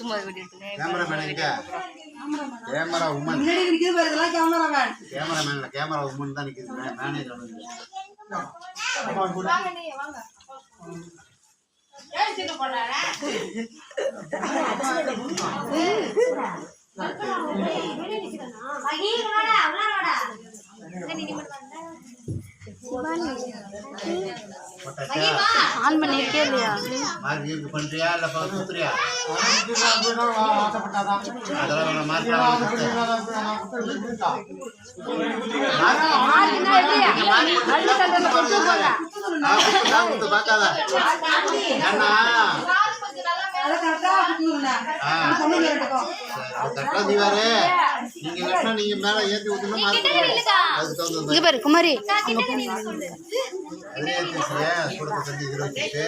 சும்மா வீடியோ எடுத்துனேன். கேமராமேன் எங்க? Camera woman. முன்னாடி நிக்குது பாரு, இதெல்லாம் கேமராமேன். கேமராமேன்ல கேமரா உமன் தான் நிக்குது. மேனேஜர் வந்து. வாங்க நீ வாங்க. ஏன் சீட்டு போடுறானே? மகி வாடா, உள்ளார வாடா. நீ மட்டும் வந்தா. மகி வா. ஆன் பண்ணிருக்கே இல்லையா? மார்க் யூஸ் பண்றியா இல்ல குத்துறியா? ஆசைப்பட்டாதான். அதெல்லாம் வேணாம் மார்க். பார்க்காத ஏன்னா அதை கரெக்டா குத்துங்கண்ணா. பொண்ணுங்க ரெண்டுக்கும். கரெக்டா தீவாரு. நீங்க வெட்டினா நீங்க மேல ஏத்தி விட்டுனா மார்க் அதுக்கு தகுந்த இங்க பாரு குமாரி. அதே ஏத்திச்சியா கொடுத்து 20 வச்சுட்டு